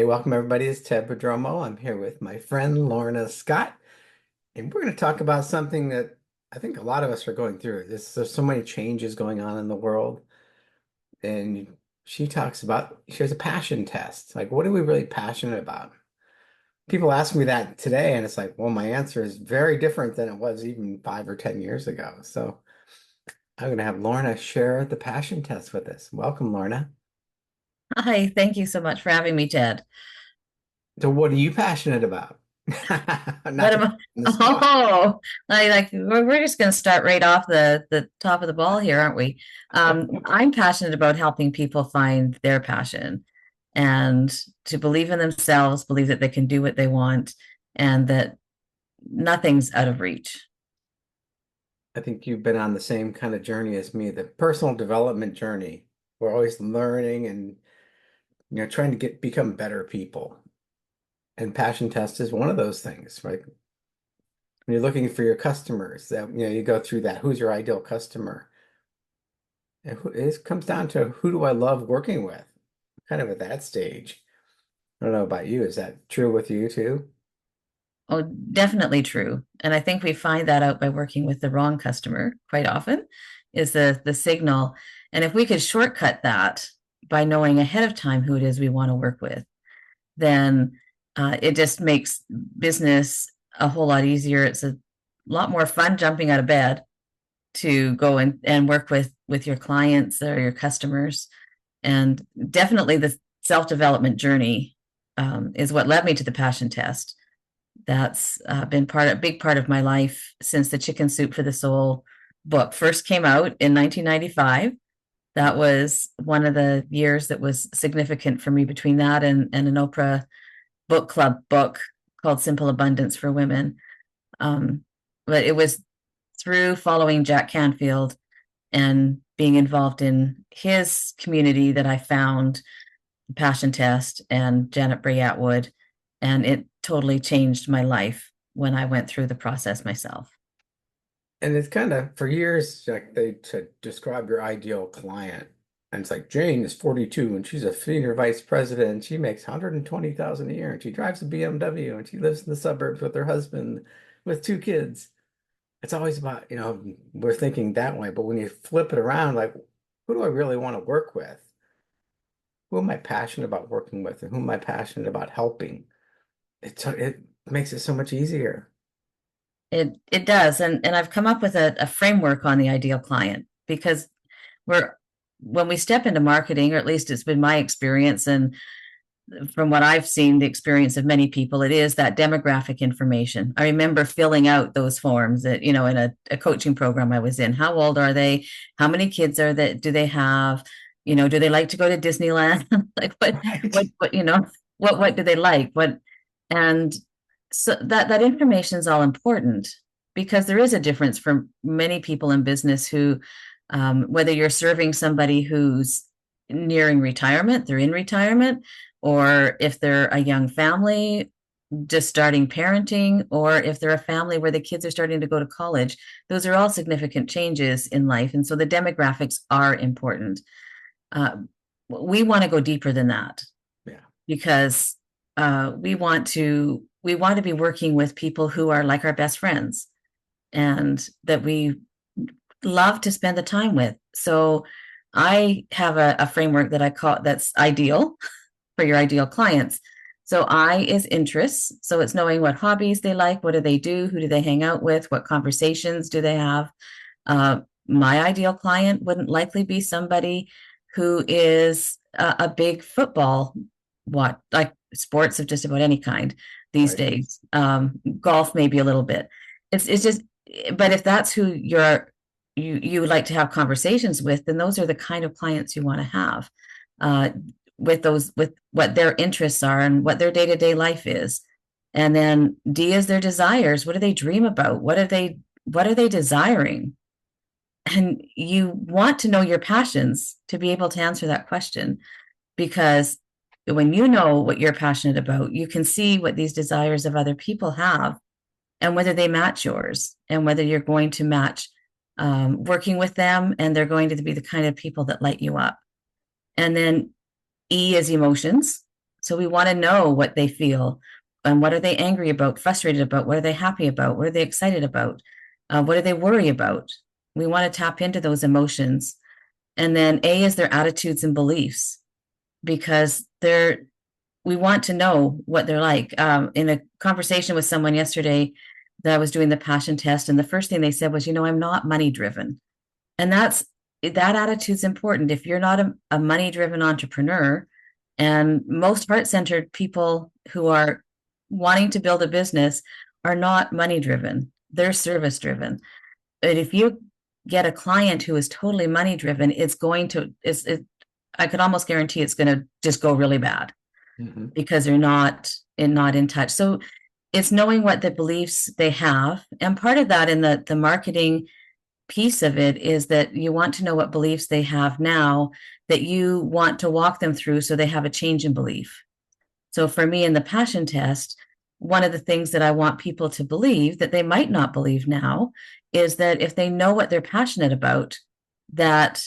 Hey, welcome everybody. It's Ted Prodromou. I'm here with my friend Lorna Scott, and we're going to talk about something that I think a lot of us are going through. There's so many changes going on in the world, and she has a passion test. Like, what are we really passionate about? People ask me that today, and it's like, well, my answer is very different than it was even 5 or 10 years ago. So I'm going to have Lorna share the passion test with us. Welcome, Lorna. Hi, thank you so much for having me, Ted. So, what are you passionate about? Not What to am put I? you on the spot. We're just going to start right off the top of the ball here, aren't we? I'm passionate about helping people find their passion and to believe in themselves, believe that they can do what they want, and that nothing's out of reach. I think you've been on the same kind of journey as me, the personal development journey. We're always learning and trying to become better people. And passion test is one of those things, right? When you're looking for your customers, that you go through that. Who's your ideal customer? And it comes down to who do I love working with? Kind of at that stage. I don't know about you. Is that true with you too? Oh, definitely true. And I think we find that out by working with the wrong customer quite often is the signal. And if we could shortcut that by knowing ahead of time who it is we want to work with, then it just makes business a whole lot easier. It's a lot more fun jumping out of bed to go and work with your clients or your customers. And definitely the self-development journey is what led me to the passion test. That's been a big part of my life since the Chicken Soup for the Soul book first came out in 1995. That was one of the years that was significant for me between that and an Oprah book club book called Simple Abundance for Women. Um, but it was through following Jack Canfield and being involved in his community that I found the Passion Test and Janet Bray Atwood. And it totally changed my life when I went through the process myself. And it's kind of for years, like they to describe your ideal client. And it's like Jane is 42 and she's a senior vice president and she makes 120,000 a year and she drives a BMW and she lives in the suburbs with her husband with 2 kids. It's always about, we're thinking that way, but when you flip it around, like, who do I really want to work with? Who am I passionate about working with and who am I passionate about helping? It makes it so much easier. It does. And I've come up with a framework on the ideal client because we're when we step into marketing, or at least it's been my experience, and from what I've seen, the experience of many people, it is that demographic information. I remember filling out those forms that, in a coaching program I was in. How old are they? How many kids do they have? Do they like to go to Disneyland? Like Right. what do they like? And so that information is all important because there is a difference for many people in business who, whether you're serving somebody who's nearing retirement, they're in retirement, or if they're a young family just starting parenting, or if they're a family where the kids are starting to go to college, those are all significant changes in life. And so the demographics are important. Uh, we want to go deeper than that Yeah. because we want to be working with people who are like our best friends and that we love to spend the time with. So I have a framework that I call that's ideal for your ideal clients. So I is interests. So it's knowing what hobbies they like, what do they do, who do they hang out with, what conversations do they have. Uh, my ideal client wouldn't likely be somebody who is a big football what like sports of just about any kind these Right. days. Golf maybe a little bit. It's just, but if that's who you would like to have conversations with, then those are the kind of clients you want to have. Uh, with what their interests are and what their day-to-day life is. And then D is their desires. What do they dream about? What are they desiring? And you want to know your passions to be able to answer that question because when you know what you're passionate about, you can see what these desires of other people have and whether they match yours and whether you're going to match working with them and they're going to be the kind of people that light you up. And then E is emotions. So we want to know what they feel and what are they angry about, frustrated about, what are they happy about, what are they excited about, what do they worry about. We want to tap into those emotions. And then A is their attitudes and beliefs, because we want to know what they're like. In a conversation with someone yesterday that I was doing the passion test, and the first thing they said was, I'm not money driven. And that attitude's important. If you're not a money driven entrepreneur, and most heart centered people who are wanting to build a business are not money driven, they're service driven. But if you get a client who is totally money driven, I could almost guarantee it's going to just go really bad, because they're not in touch. So it's knowing what the beliefs they have. And part of that in the marketing piece of it is that you want to know what beliefs they have now, that you want to walk them through so they have a change in belief. So for me in the passion test, one of the things that I want people to believe that they might not believe now is that if they know what they're passionate about, that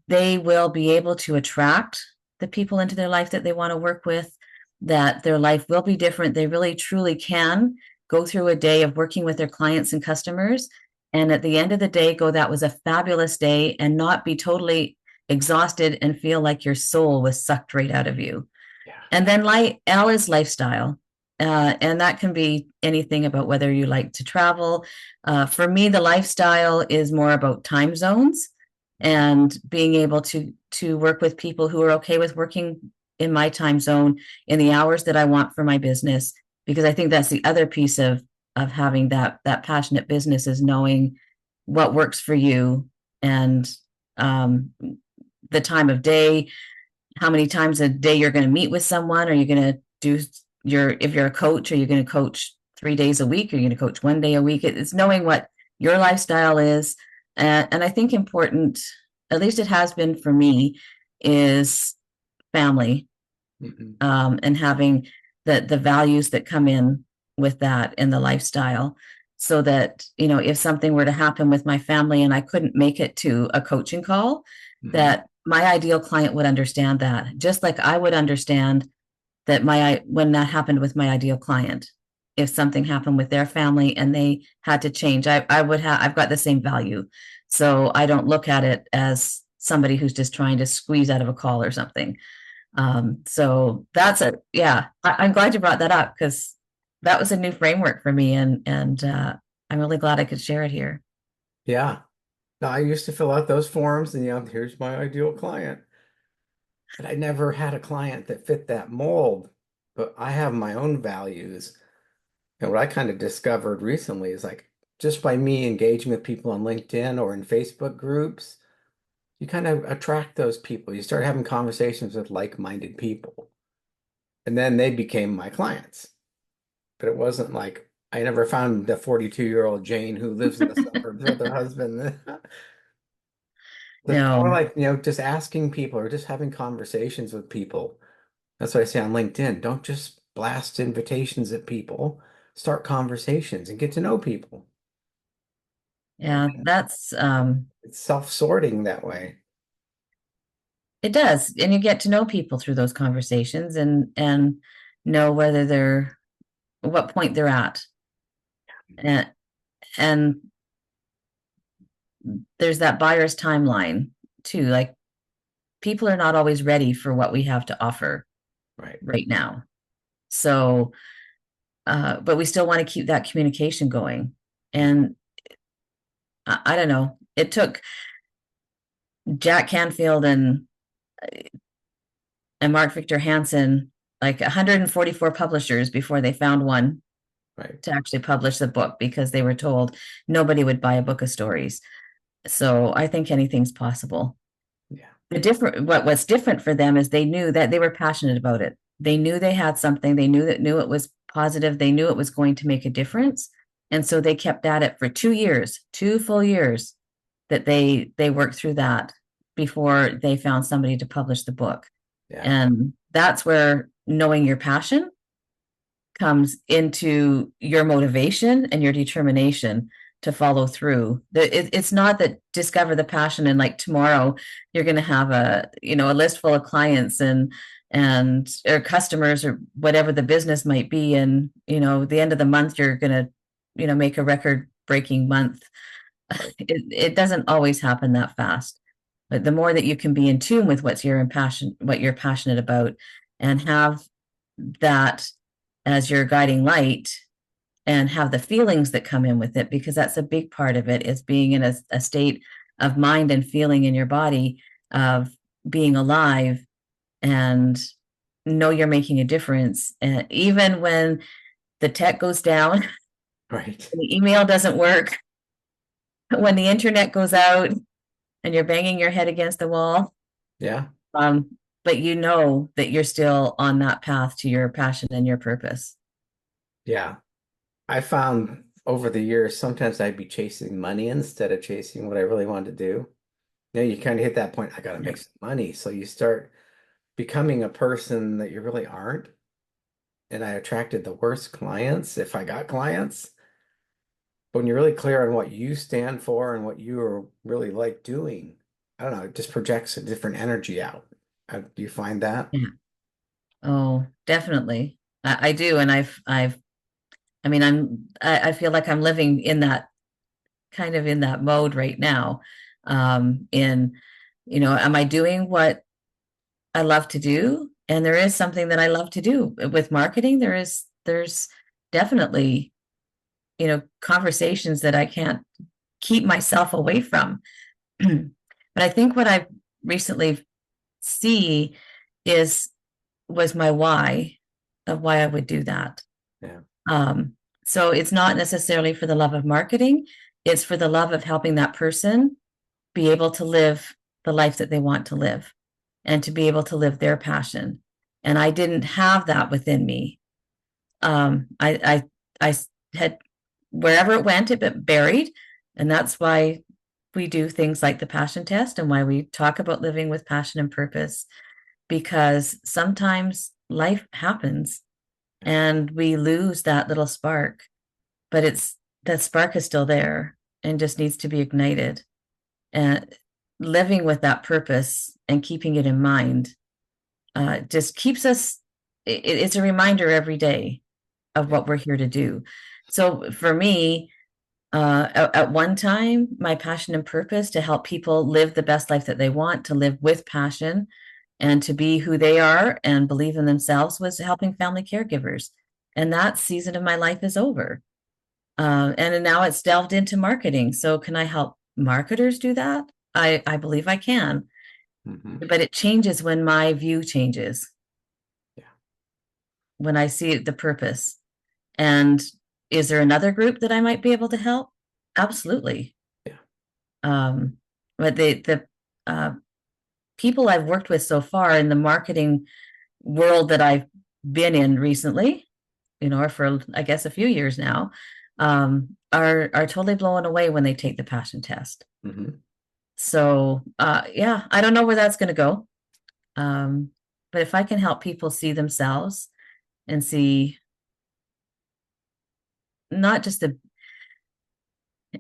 they will be able to attract the people into their life that they want to work with, that their life will be different. They really truly can go through a day of working with their clients and customers, and at the end of the day go, that was a fabulous day, and not be totally exhausted and feel like your soul was sucked right out of you. Yeah. And then L is lifestyle. And that can be anything about whether you like to travel. For me, the lifestyle is more about time zones and being able to work with people who are okay with working in my time zone in the hours that I want for my business, because I think that's the other piece of having that passionate business, is knowing what works for you, and the time of day, how many times a day you're going to meet with someone. Are you going to do if you're a coach, are you going to coach 3 days a week? Are you going to coach 1 day a week? It's knowing what your lifestyle is. And I think important, at least it has been for me, is family, and having the values that come in with that and the lifestyle, so that, if something were to happen with my family and I couldn't make it to a coaching call, that my ideal client would understand that, just like I would understand that when that happened with my ideal client, if something happened with their family and they had to change, I've got the same value. So I don't look at it as somebody who's just trying to squeeze out of a call or something. So that's it. Yeah. I'm glad you brought that up, because that was a new framework for me, and I'm really glad I could share it here. Yeah. No, I used to fill out those forms and, here's my ideal client. But I never had a client that fit that mold. But I have my own values. And what I kind of discovered recently is, like, just by me engaging with people on LinkedIn or in Facebook groups, you kind of attract those people. You start having conversations with like-minded people. And then they became my clients. But it wasn't like I never found the 42-year-old Jane who lives in the suburbs with her husband. It's more No. like, just asking people or just having conversations with people. That's what I say on LinkedIn. Don't just blast invitations at people. Start conversations and get to know people. Yeah, that's It's self-sorting that way. it does. And you get to know people through those conversations, and know whether what point they're at. And and there's that buyer's timeline too. Like, people are not always ready for what we have to offer Right. right now. So, but we still want to keep that communication going. And I don't know. It took Jack Canfield and Mark Victor Hansen like 144 publishers before they found one Right. to actually publish the book, because they were told nobody would buy a book of stories. So I think anything's possible. Yeah. What's different for them is they knew that they were passionate about it. They knew they had something. They knew it was positive. They knew it was going to make a difference. And so they kept at it for 2 years, 2 full years, that they worked through that before they found somebody to publish the book. Yeah. And that's where knowing your passion comes into your motivation and your determination to follow through. It's not that discover the passion and like tomorrow you're going to have a list full of clients and and or customers or whatever the business might be. And, the end of the month, you're going to, make a record breaking month. It doesn't always happen that fast. But the more that you can be in tune with what you're passionate about, and have that as your guiding light, and have the feelings that come in with it, because that's a big part of it, is being in a state of mind and feeling in your body of being alive, and know you're making a difference. And even when the tech goes down, Right. the email doesn't work, when the internet goes out and you're banging your head against the wall, Yeah. um, but you know that you're still on that path to your passion and your purpose. Yeah. I found over the years, sometimes I'd be chasing money instead of chasing what I really wanted to do. You kind of hit that point, I got to Yeah. make some money. So you start becoming a person that you really aren't. And I attracted the worst clients if I got clients. But when you're really clear on what you stand for and what you are really like doing, I don't know, it just projects a different energy out. Do you find that? Yeah. Oh, definitely. I do. And I mean, I feel like I'm living in that kind of in that mode right now. In, am I doing what I love to do? And there is something that I love to do with marketing. There's definitely, conversations that I can't keep myself away from. But I think what I recently see is was my why of why I would do that. Yeah. Um, so it's not necessarily for the love of marketing, it's for the love of helping that person be able to live the life that they want to live, and to be able to live their passion. And I didn't have that within me. I had, wherever it went, it buried. And that's why we do things like the passion test, and why we talk about living with passion and purpose, because sometimes life happens and we lose that little spark, but that spark is still there and just needs to be ignited. And living with that purpose and keeping it in mind just keeps us, it's a reminder every day of Yeah. what we're here to do. So for me, at one time, my passion and purpose to help people live the best life that they want, to live with passion, and to be who they are and believe in themselves, was helping family caregivers. And that season of my life is over. And now it's delved into marketing. So can I help marketers do that? I believe I can, Hmm. but it changes when my view changes, Yeah. when I see the purpose. And is there another group that I might be able to help? Absolutely. Yeah. Um, but the uh, people I've worked with so far in the marketing world that I've been in recently, or for I guess a few years now, are totally blown away when they take the passion test. Hmm. So yeah, I don't know where that's going to go. Um, but if I can help people see themselves and see not just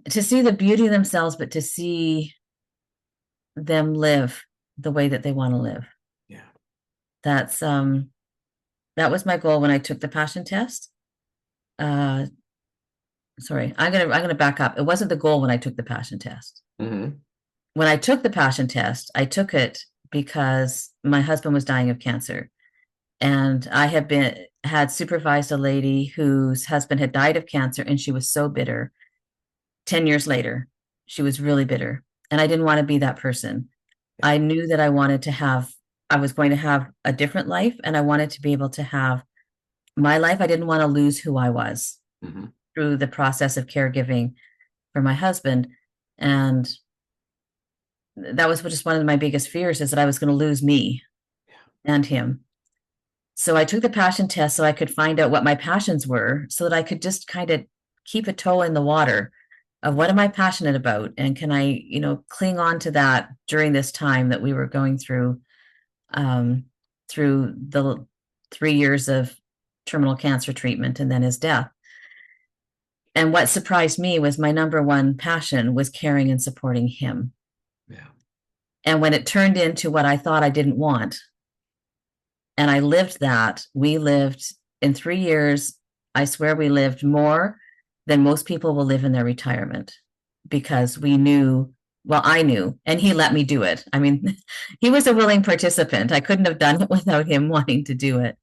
to see the beauty of themselves, but to see them live the way that they want to live. Yeah. That's that was my goal when I took the passion test. Uh, sorry, I'm gonna back up. It wasn't the goal when I took the passion test. Hmm. When I took the passion test, I took it because my husband was dying of cancer, and I had supervised a lady whose husband had died of cancer, and she was so bitter. 10 years later, she was really bitter, and I didn't want to be that person. Yeah. I knew that I was going to have a different life, and I wanted to be able to have my life. I didn't want to lose who I was Hmm. through the process of caregiving for my husband. And that was just one of my biggest fears, is that I was going to lose me Yeah. and him. So I took the passion test so I could find out what my passions were, so that I could just kind of keep a toe in the water of what am I passionate about, and can I, cling on to that during this time that we were going um, through the 3 years of terminal cancer treatment and then his death. And what surprised me was my number one passion was caring and supporting him. Yeah. And when it turned into what I thought I didn't want, And I lived that. We lived in 3 years. I swear we lived more than most people will live in their retirement because we knew, well, I knew, and he let me do it. I mean, he was a willing participant. I couldn't have done it without him wanting to do it.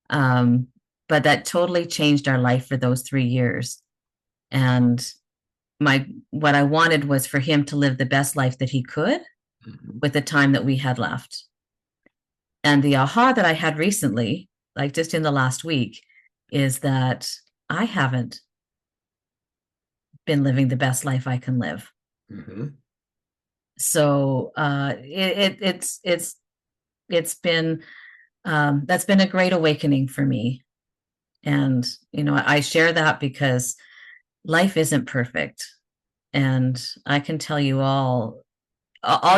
Um, but that totally changed our life for those 3 years. And what I wanted was for him to live the best life that he could Mhm. with the time that we had left. And the aha that I had recently, like just in the last week, is that I haven't been living the best life I can live. Mhm. So it's been that's been a great awakening for me. And I share that because life isn't perfect. And I can tell you all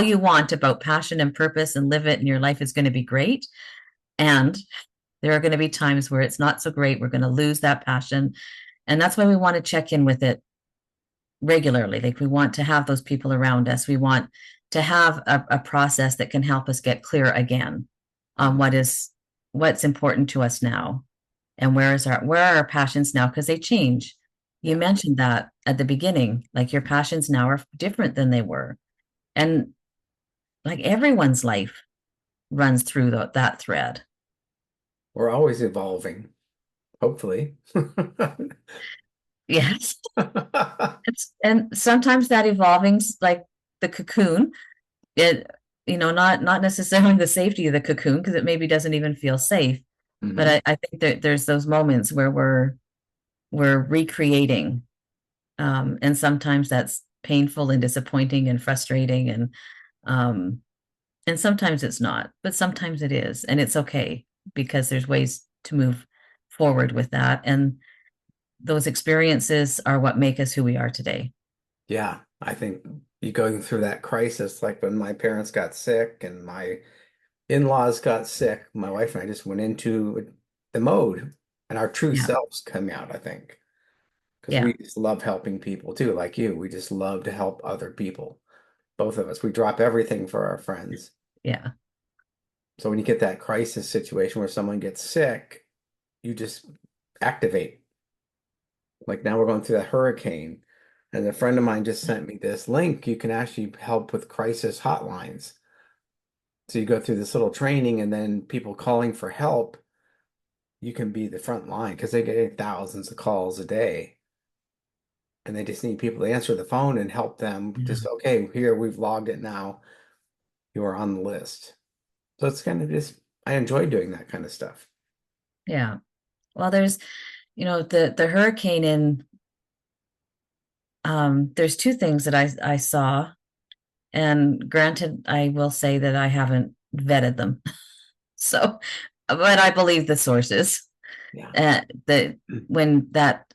you want about passion and purpose and live it, and your life is going to be great. And there are going to be times where it's not so great. We're going to lose that passion. And that's why we want to check in with it regularly. Like we want to have those people around us. We want to have a process that can help us get clear again on Mhm. what's important to us now and where are our passions now, because they change. You Yeah. mentioned that at the beginning, like your passions now are different than they were. And like everyone's life runs through that thread. We're always evolving, hopefully. Yes. And sometimes that evolving's like the cocoon. It, not necessarily the safety of the cocoon, because it maybe doesn't even feel safe. But Mhm. I think that there's those moments where we're recreating. And sometimes that's painful and disappointing and frustrating um and sometimes it's not, but sometimes it is. And it's okay because there's ways to move forward with that. And those experiences are what make us who we are today. Yeah, I think you going through that crisis, like when my parents got sick and my in-laws got sick, my wife and I just went into the mode and our true Yeah. selves come out, I think. Because Yeah. we just love helping people too, like you. We just love to help other people. Both of us. We drop everything for our friends. Yeah. So when you get that crisis situation where someone gets sick, you just activate. Like now we're going through that hurricane, and a friend of mine just sent me this link. You can actually help with crisis hotlines. So you go through this little training, and then people calling for help, you can be the front line because they get thousands of calls a day. And they just need people to answer the phone and help them. Yeah. Just, okay, here, we've logged it now. You are on the list. So it's kind of just, I enjoy doing that kind of stuff. Yeah. Well, there's, the hurricane in there's two things that I saw. And granted, I will say that I haven't vetted them. So, but I believe the sources Yeah. that when that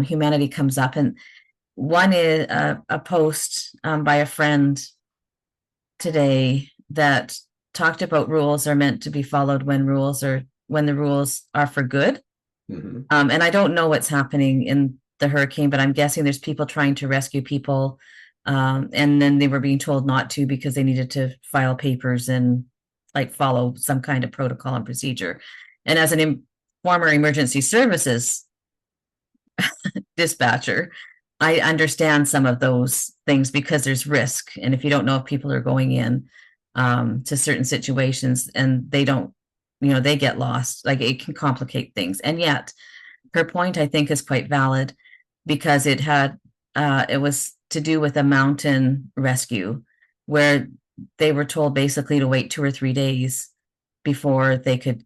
humanity comes up, and one is a post by a friend today that talked about rules are meant to be followed when the rules are for good. Hmm. And I don't know what's happening in the hurricane, but I'm guessing there's people trying to rescue people. And then they were being told not to because they needed to file papers and like follow some kind of protocol and procedure. And as former emergency services dispatcher, I understand some of those things because there's risk. And if you don't know if people are going in to certain situations and they don't, they get lost, like it can complicate things. And yet, her point, I think, is quite valid because it was to do with a mountain rescue where they were told basically to wait 2 or 3 days before they could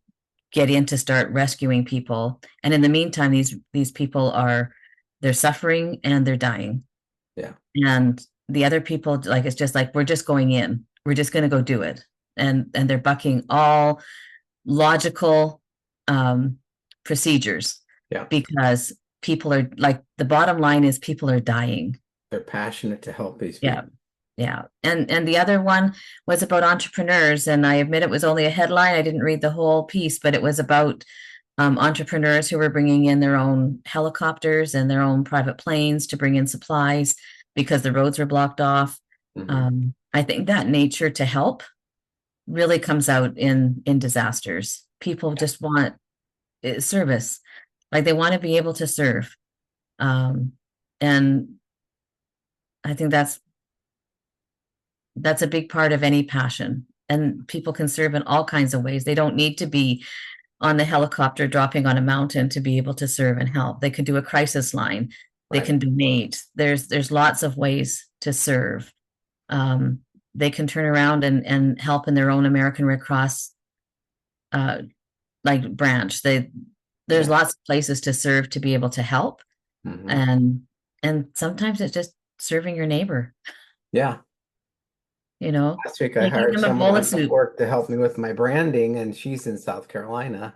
get in to start rescuing people. And in the meantime, these people they're suffering and they're dying. Yeah. And the other people, like, it's just like, we're just going in. We're just going to go do it. And they're bucking all logical um, procedures Yeah. because people are like, the bottom line is people are dying. They're passionate to help these Yeah. people. Yeah. And the other one was about entrepreneurs. And I admit it was only a headline. I didn't read the whole piece, but it was about entrepreneurs who were bringing in their own helicopters and their own private planes to bring in supplies because the roads were blocked off. Hmm. I think that nature to help really comes out in disasters. people just want service, like they want to be able to serve. Um, and I think that's a big part of any passion. And people can serve in all kinds of ways. They don't need to be on the helicopter dropping on a mountain to be able to serve and help. They can do a crisis line. They Right. can donate. There's lots of ways to serve. Um, they can turn around and help in their own American Red Cross uh, like branch. There's Yeah. lots of places to serve to be able to help, Hmm. and sometimes it's just serving your neighbor. Yeah. You know, Last week I making hired them a someone bowl of at soup. work to help me with my branding, and she's in South Carolina.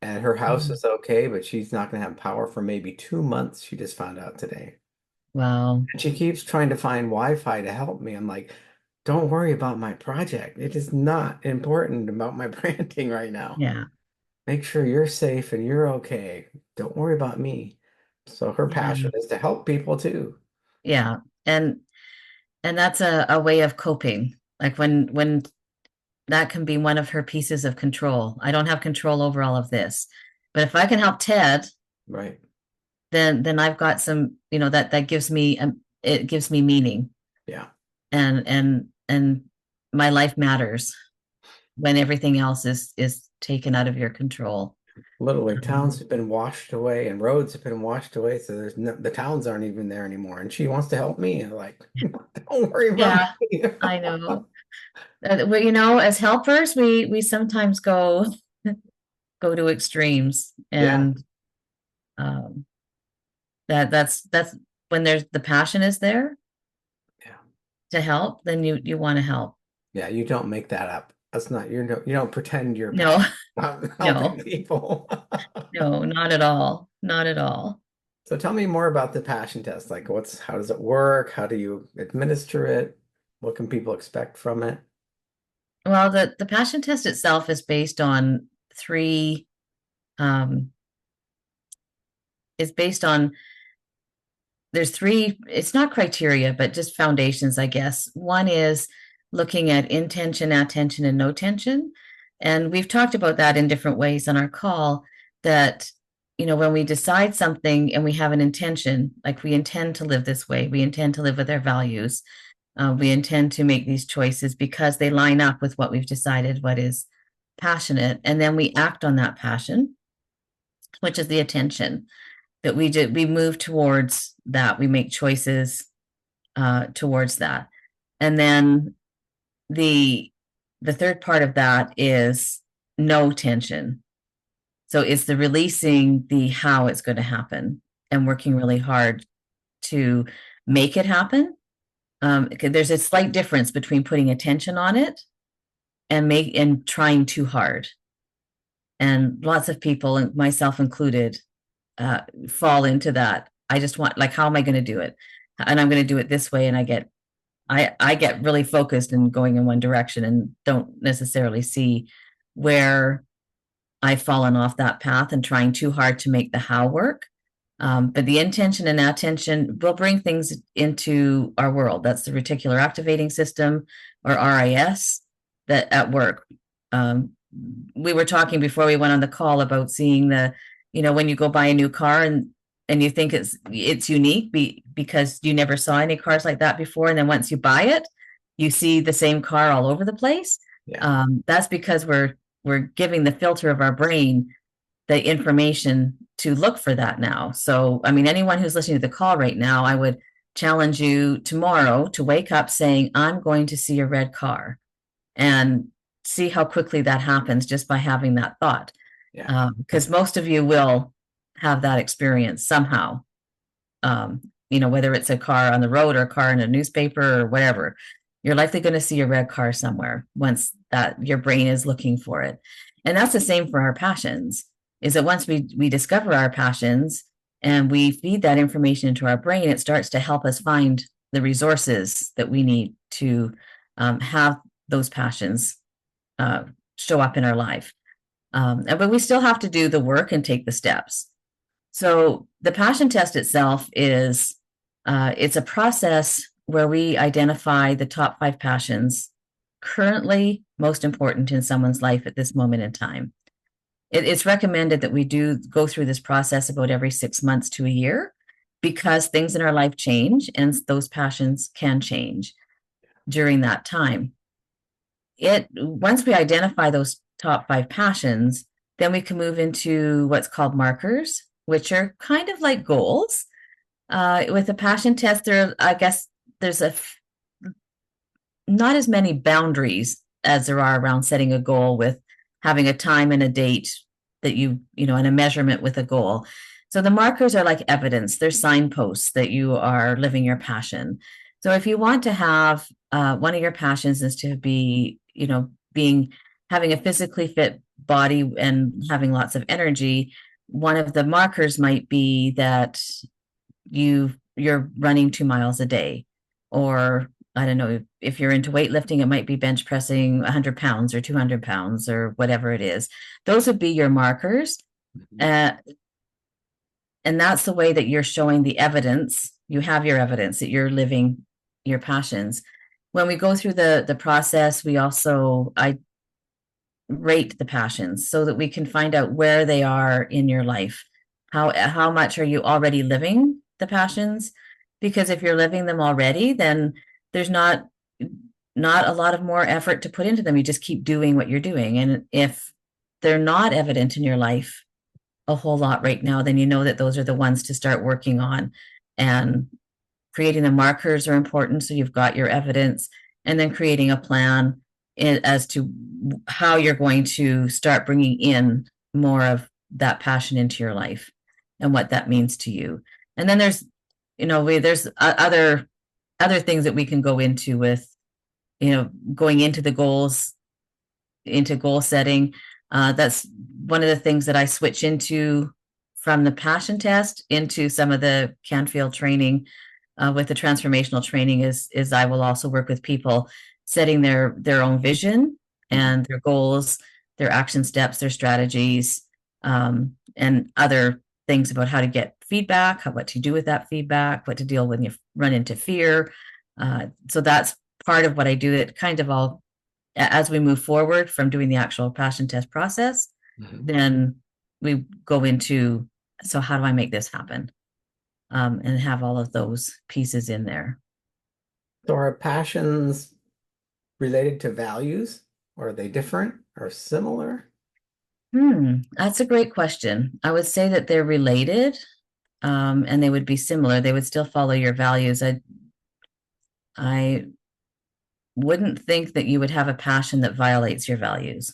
And her house Mhm. is okay, but she's not going to have power for maybe 2 months. She just found out today. Wow. And she keeps trying to find Wi-Fi to help me. I'm like, don't worry about my project. It is not important about my branding right now. Yeah. Make sure you're safe and you're okay. Don't worry about me. So her passion Yeah. is to help people too. Yeah. And that's a way of coping. Like when that can be one of her pieces of control. I don't have control over all of this. But if I can help Ted, Right. then I've got some, that gives me it gives me meaning, Yeah. and my life matters when everything else is taken out of your control. Literally, towns Um, have been washed away and roads have been washed away. So there's no, the towns aren't even there anymore. And she wants to help me. And like, don't worry about yeah, me. I know. Well, as helpers, we sometimes go to extremes, Yeah. and um, that's when there's the passion is there Yeah. to help, then you want to help. Yeah. You don't make that up. That's not, you don't pretend you're No, passionate about helping no, people. no, not at all, not at all. So tell me more about the passion test. Like how does it work? How do you administer it? What can people expect from it? Well, the passion test itself is based on three. Um, is based on there's three. It's not criteria, but just foundations, I guess. One is looking at intention, attention, and no tension, and we've talked about that in different ways on our call. That when we decide something and we have an intention, like we intend to live this way, we intend to live with our values, we intend to make these choices because they line up with what we've decided, what is passionate, and then we act on that passion, which is the attention that we move towards that, we make choices towards that, and then the third part of that is no tension. So it's the releasing the how it's going to happen and working really hard to make it happen. There's a slight difference between putting attention on it and trying too hard. And lots of people, and myself included, fall into that. I just want, like, how am I going to do it? And I'm going to do it this way. And I get really focused and going in one direction and don't necessarily see where I've fallen off that path and trying too hard to make the how work. But the intention and attention will bring things into our world. That's the reticular activating system, or RIS, that at work. Um, we were talking before we went on the call about seeing when you go buy a new car and you think it's unique because you never saw any cars like that before, and then once you buy it, you see the same car all over the place. Yeah. That's because we're giving the filter of our brain the information to look for that now. So, I mean, anyone who's listening to the call right now, I would challenge you tomorrow to wake up saying, I'm going to see a red car, and see how quickly that happens just by having that thought. Yeah. Because most of you will have that experience somehow. Whether it's a car on the road or a car in a newspaper or whatever, you're likely going to see a red car somewhere once that your brain is looking for it. And that's the same for our passions, is that once we discover our passions and we feed that information into our brain, it starts to help us find the resources that we need to have those passions uh, show up in our life. But we still have to do the work and take the steps. So the passion test itself is it's a process where we identify the top 5 passions currently most important in someone's life at this moment in time. It's recommended that we do go through this process about every 6 months to a year because things in our life change and those passions can change during that time. Once we identify those top 5 passions, then we can move into what's called markers, which are kind of like goals. With a passion test, I guess there's not as many boundaries as there are around setting a goal with having a time and a date that and a measurement with a goal. So the markers are like evidence, they're signposts that you are living your passion. So if you want to have one of your passions is to be, having a physically fit body and having lots of energy, one of the markers might be that you're running 2 miles a day, or I don't know, if you're into weightlifting, it might be bench pressing 100 pounds or 200 pounds or whatever it is. Those would be your markers. Uh, and that's the way that you're showing the evidence. You have your evidence that you're living your passions. When we go through the process, I rate the passions so that we can find out where they are in your life. How much are you already living the passions? Because if you're living them already, then there's not a lot of more effort to put into them. You just keep doing what you're doing. And if they're not evident in your life a whole lot right now, then you know that those are the ones to start working on. And creating the markers are important. So you've got your evidence, and then creating a plan as to how you're going to start bringing in more of that passion into your life and what that means to you. And then there's other things that we can go into with, going into the goals, into goal setting. That's one of the things that I switch into from the passion test into some of the Canfield training. With the transformational training is I will also work with people setting their own vision and their goals, their action steps, their strategies, and other things about how to get feedback, what to do with that feedback, what to deal when you run into fear. So that's part of what I do. It kind of all, as we move forward from doing the actual passion test process, then we go into, so how do I make this happen? And have all of those pieces in there. So are passions related to values, or are they different or similar? That's a great question. I would say that they're related, and they would be similar. They would still follow your values. I wouldn't think that you would have a passion that violates your values.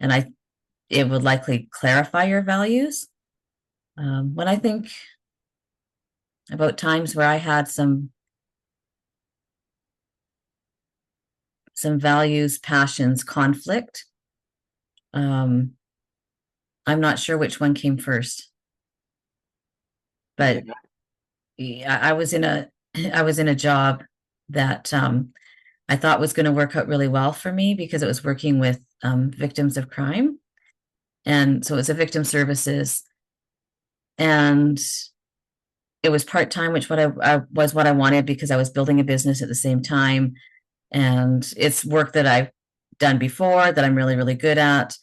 And it would likely clarify your values. When I think about times where I had some values, passions, conflict, I'm not sure which one came first, but yeah, I was in a job that I thought was going to work out really well for me because it was working with victims of crime. And so it was a victim services, and it was part-time, which was what I wanted because I was building a business at the same time. And it's work that I've done before that I'm really, really good at.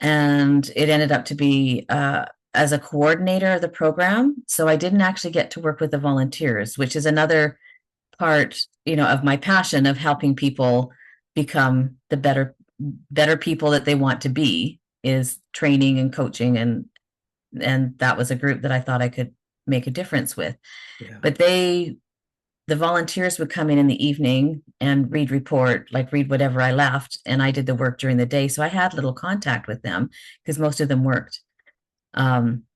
And it ended up to be as a coordinator of the program. So I didn't actually get to work with the volunteers, which is another part, of my passion of helping people become the better people that they want to be, is training and coaching. And that was a group that I thought I could make a difference with. Yeah. But the volunteers would come in the evening and read whatever I left, and I did the work during the day. So I had little contact with them because most of them worked.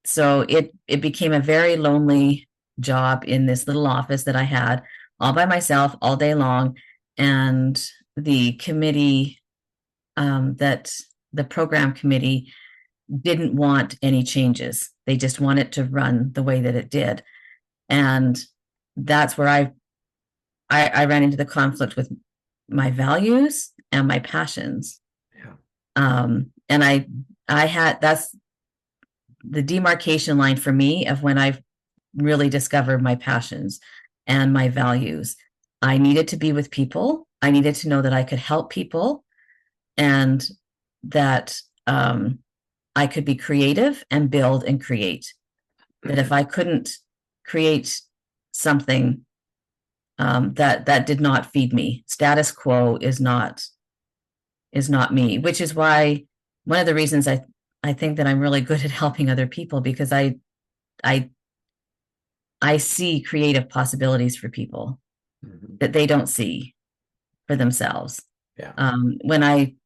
So it became a very lonely job in this little office that I had all by myself all day long. And the committee, that the program committee didn't want any changes. They just wanted to run the way that it did. And that's where I ran into the conflict with my values and my passions. Yeah. And that's the demarcation line for me of when I've really discovered my passions and my values. I needed to be with people. I needed to know that I could help people and that I could be creative and build and create. That if I couldn't create something, that did not feed me. Status quo is not me, which is why one of the reasons I think that I'm really good at helping other people because I I see creative possibilities for people Mhm. that they don't see for themselves. Yeah. When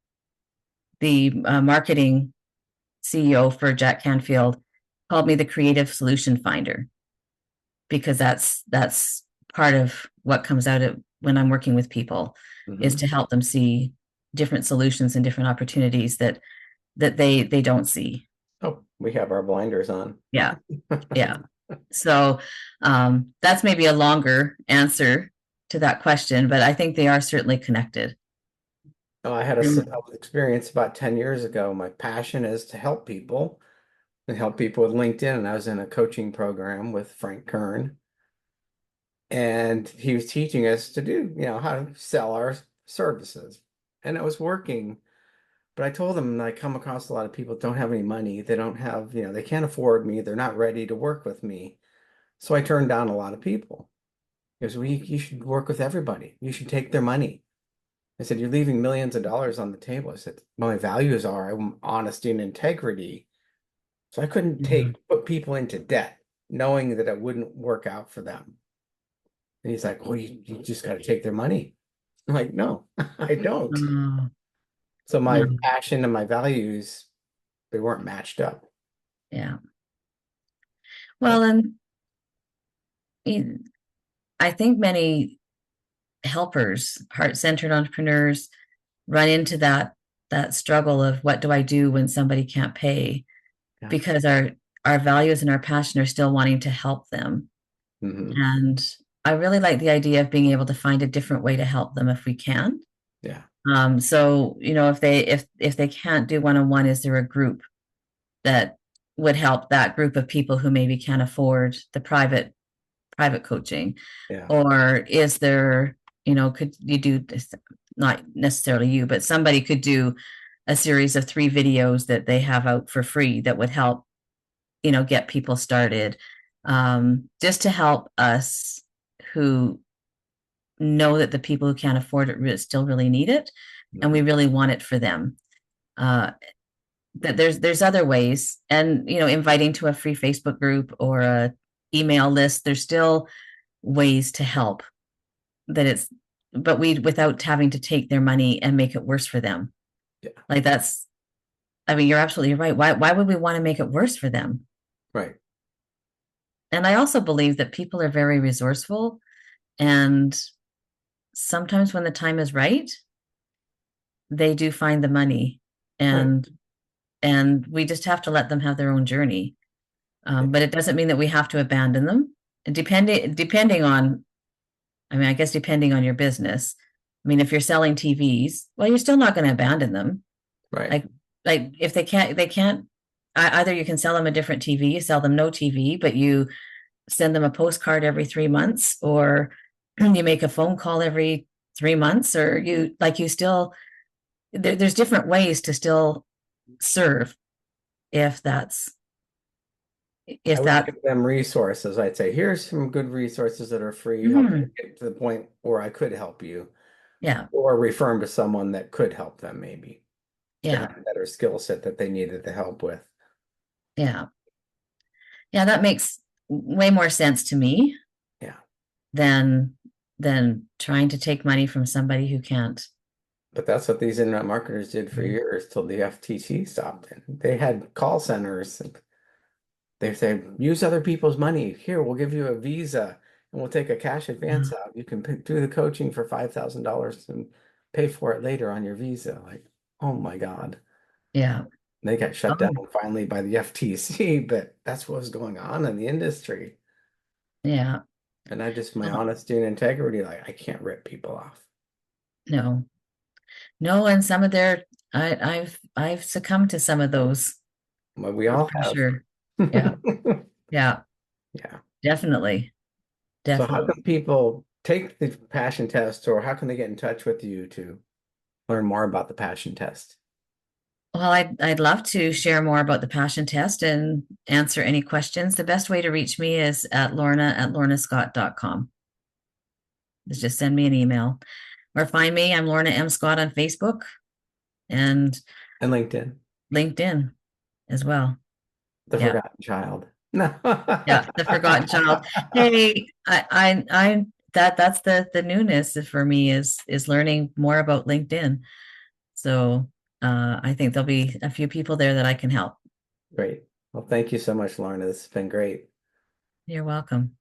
the marketing CEO for Jack Canfield called me the creative solution finder because that's part of what comes out of when I'm working with people is Hmm. to help them see different solutions and different opportunities that they don't see. Oh, we have our blinders on. Yeah, yeah. So that's maybe a longer answer to that question, but I think they are certainly connected. Oh, I had a Mm. sales experience about 10 years ago. My passion is to help people and help people with LinkedIn. And I was in a coaching program with Frank Kern, and he was teaching us to do, how to sell our services. And it was working. But I told him I come across a lot of people that don't have any money. They don't have, they can't afford me. They're not ready to work with me. So I turned down a lot of people. He goes, well, you should work with everybody. You should take their money. I said, you're leaving millions of dollars on the table. I said, my values are honesty and integrity. So I couldn't Mhm. put people into debt knowing that it wouldn't work out for them. And he's like, well, you just got to take their money. I'm like, no, I don't. Oh, So my no, passion and my values, they weren't matched up. yeah. But Well, and in- I think many helpers, heart-centered entrepreneurs, run into that struggle of what do I do when somebody can't pay yeah. because our values and our passion are still wanting to help them. Hmm. And I really like the idea of being able to find a different way to help them if we can. Yeah. So if they can't do one-on-one, is there a group that would help that group of people who maybe can't afford the private coaching? Yeah. Or is there, could you do this, not necessarily you, but somebody could do a series of 3 videos that they have out for free that would help, get people started, just to help us who know that the people who can't afford it still really need it, and Hmm. we really want it for them. Uh, that there's other ways, and inviting to a free Facebook group or a email list. There's still ways to help that it's, but we without having to take their money and make it worse for them. Yeah. Like that's, I mean, you're absolutely right. Why would we want to make it worse for them? Right. And I also believe that people are very resourceful, and sometimes when the time is right, they do find the money, Right. and we just have to let them have their own journey. Yeah. But it doesn't mean that we have to abandon them. Depending on, I mean, I guess depending on your business. I mean, if you're selling TVs, well, you're still not going to abandon them. Right. Like if they can't. Either you can sell them a different TV, you sell them no TV, but you send them a postcard every 3 months, or you make a phone call every 3 months, or you still there's different ways to still serve if that's I if would that. give them resources. I'd say, here's some good resources that are free, help you Mhm. get to the point where I could help you, Yeah, or refer them to someone that could help them maybe that yeah, had a better skill set that they needed the help with. yeah, yeah. That makes way more sense to me Yeah. than trying to take money from somebody who can't. But that's what these internet marketers did for Mhm. years till the FTC stopped it. They had call centers. And they said, use other people's money. Here, we'll give you a Visa and we'll take a cash advance out. You can do the coaching for $5,000 and pay for it later on your Visa. Like, oh my God. Yeah. They got shut down Oh, finally by the FTC, but that's what was going on in the industry. yeah. And I just, my Oh, honesty and integrity, like, I can't rip people off. no, no. And some of their, I've succumbed to some of those But we all for have. sure. Yeah. Yeah. Yeah. Definitely. So how Definitely. can people take the passion test, or how can they get in touch with you to learn more about the passion test? Well, I'd love to share more about the passion test and answer any questions. The best way to reach me is at lornascott.com. Just send me an email or find me. I'm Lorna M. Scott on Facebook and And LinkedIn, LinkedIn as well. the Yeah. forgotten child. No. Yeah. The forgotten child. Hey, that's the newness for me is learning more about LinkedIn. So I think there'll be a few people there that I can help. Great. Well, thank you so much, Lorna. This has been great. You're welcome.